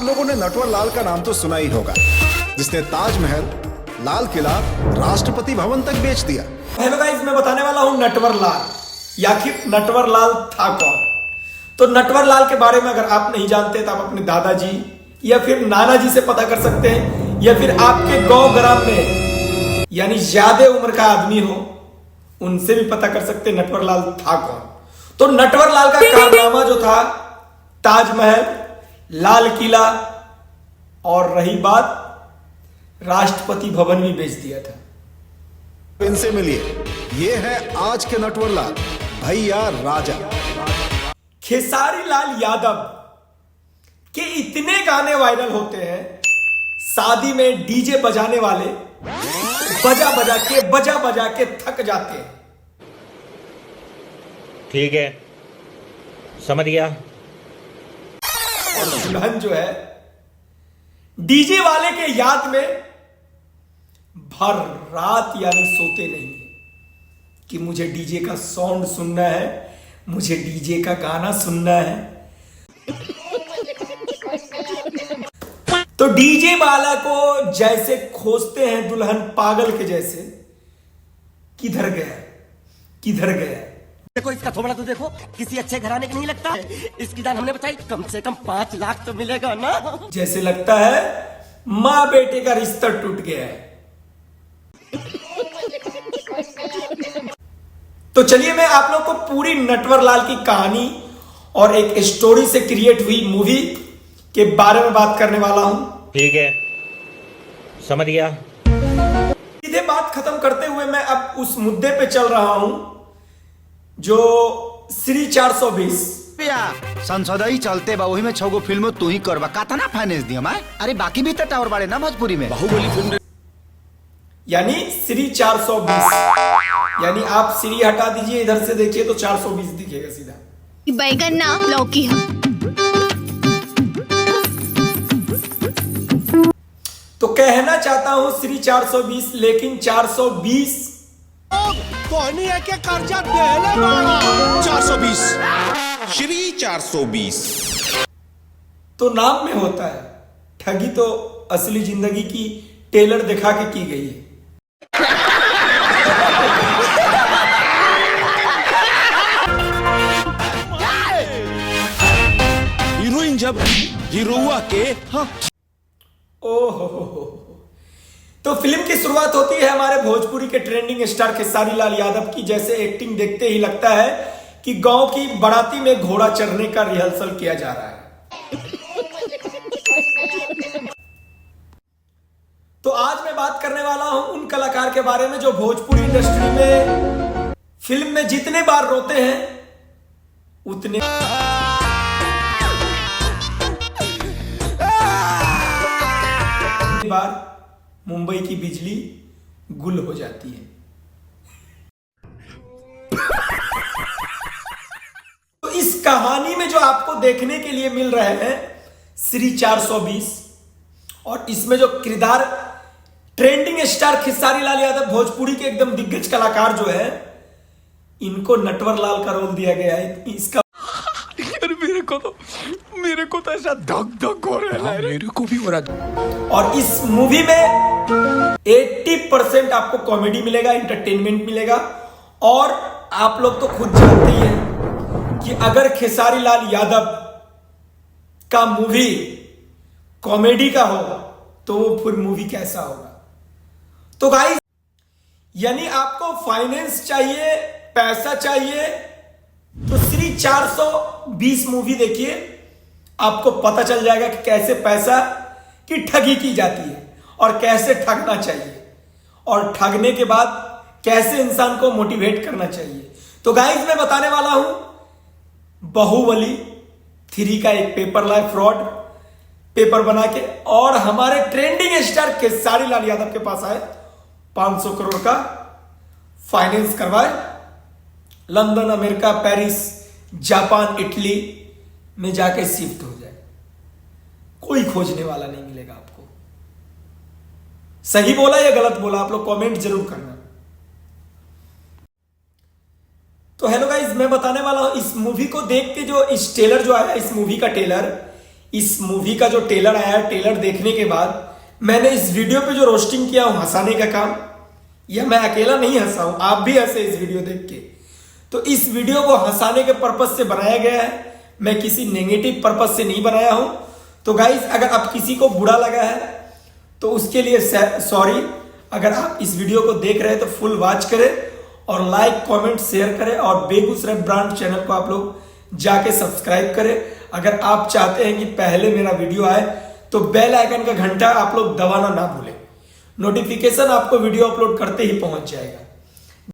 आप लोगों ने नटवर लाल का नाम तो सुना ही होगा, जिसने ताजमहल, लाल किला, राष्ट्रपति भवन तक बेच दिया। हेलो गाइस, मैं बताने वाला हूं नटवर लाल, या फिर नटवर लाल था कौन। तो नटवर लाल के बारे में अगर आप नहीं जानते तो आप अपने दादाजी या फिर नाना जी से पता कर सकते हैं, या फिर आपके गांव ग्राम में यानी ज्यादा उम्र का आदमी हो उनसे भी पता कर सकते हैं नटवर लाल था कौन। तो नटवर लाल का कारनामा जो था, ताजमहल, लाल किला और रही बात राष्ट्रपति भवन भी बेच दिया था। इनसे मिलिए, ये है आज के नटवर लाल, भैया राजा। खेसारी लाल यादव के इतने गाने वायरल होते हैं, शादी में डीजे बजाने वाले बजा बजा के थक जाते हैं। ठीक है, समझ गया। और दुल्हन जो है डीजे वाले के याद में भर रात यानी सोते नहीं है कि मुझे डीजे का साउंड सुनना है, मुझे डीजे का गाना सुनना है। तो डीजे वाला को जैसे खोजते हैं दुल्हन पागल के जैसे, किधर गया किधर गया। देखो इसका थोबड़ा तो देखो, किसी अच्छे घराने का नहीं लगता। इसकी दान हमने बताई कम से कम 5 लाख तो मिलेगा ना। जैसे लगता है मां बेटे का रिश्ता टूट गया है। तो चलिए मैं आप लोग को पूरी नटवर लाल की कहानी और एक स्टोरी से क्रिएट हुई मूवी के बारे में बात करने वाला हूं। ठीक है, समझ गया। सीधे बात खत्म करते हुए मैं अब उस मुद्दे पे चल रहा हूं जो श्री 420 संसदई चलते बा, वही में 6 गो फिल्म तू ही करबा, कातना फाइनेंस दिया मैं। अरे बाकी भी तो टावर बाड़े ना भोजपुरी में, बाहुबली फिल्म यानी श्री 420, यानी आप श्री हटा दीजिए, इधर से देखिए तो 420 दिखेगा सीधा। बैगन ना लौकी है। तो कहना चाहता हूं श्री 420, लेकिन 420 कोनी है के कर्जा देले बाड़ा। 420 श्री 420 तो नाम में होता है, ठगी तो असली जिंदगी की टेलर दिखा के की गई है। हीरोइन जब हीरोआ के ओहो, तो फिल्म की शुरुआत होती है हमारे भोजपुरी के ट्रेंडिंग स्टार खेसारी लाल यादव की। जैसे एक्टिंग देखते ही लगता है कि गांव की बाराती में घोड़ा चढ़ने का रिहर्सल किया जा रहा है। तो आज मैं बात करने वाला हूं उन कलाकार के बारे में जो भोजपुरी इंडस्ट्री में फिल्म में जितने बार रोते हैं उतने बार मुंबई की बिजली गुल हो जाती है। तो इस कहानी में जो आपको देखने के लिए मिल रहे हैं श्री 420, और इसमें जो किरदार ट्रेंडिंग स्टार खेसारी लाल यादव, भोजपुरी के एकदम दिग्गज कलाकार जो है, इनको नटवर लाल का रोल दिया गया है। इसका मेरे को तो ऐसा धक धक हो रहा है। मेरे को भी हो रहा। और इस मूवी में 80% आपको कॉमेडी मिलेगा, एंटरटेनमेंट मिलेगा। और आप लोग तो खुद जानते ही हैं कि अगर खेसारी लाल यादव का मूवी कॉमेडी का होगा तो वो फिर मूवी कैसा होगा। तो गाइस, यानी आपको फाइनेंस चाहिए, पैसा चाहिए, तो श्री 420 मूवी देखिए, आपको पता चल जाएगा कि कैसे पैसा की ठगी की जाती है और कैसे ठगना चाहिए, और ठगने के बाद कैसे इंसान को मोटिवेट करना चाहिए। तो गाइस, मैं बताने वाला हूं बाहुबली 3 का एक पेपर लाए फ्रॉड पेपर बना के, और हमारे ट्रेंडिंग स्टार खेसारी लाल यादव के पास आए 500 करोड़ का फाइनेंस करवाए, London, America, Paris, Japan, Italy में जाके शिफ्ट हो जाए। कोई खोजने वाला नहीं मिलेगा आपको। सही बोला या गलत बोला, आप लोग कमेंट जरूर करना। तो हेलो गाइस, मैं बताने वाला हूं इस मूवी को देख के, जो इस टेलर जो आया, इस मूवी का टेलर, इस मूवी का जो ट्रेलर आया है, ट्रेलर देखने के बाद मैंने इस वीडियो पे जो रोस्टिंग किया हूं, हंसाने का काम, यह मैं अकेला नहीं हंसा हूं, आप भी हंसे इस वीडियो देख के। तो इस वीडियो को हंसाने के पर्पज से बनाया गया है, मैं किसी नेगेटिव पर्पज से नहीं बनाया हूं। तो गाइस, अगर आप किसी को बुरा लगा है तो उसके लिए सॉरी। अगर आप इस वीडियो को देख रहे हैं तो फुल वॉच करें और लाइक, कमेंट, शेयर करें और बेगूसराय ब्रांड चैनल को आप लोग जाके सब्सक्राइब करें। अगर आप चाहते हैं कि पहले मेरा वीडियो आए तो बेल आइकन का घंटा आप लोग दबाना ना भूलें, नोटिफिकेशन आपको वीडियो अपलोड करते ही पहुंच जाएगा।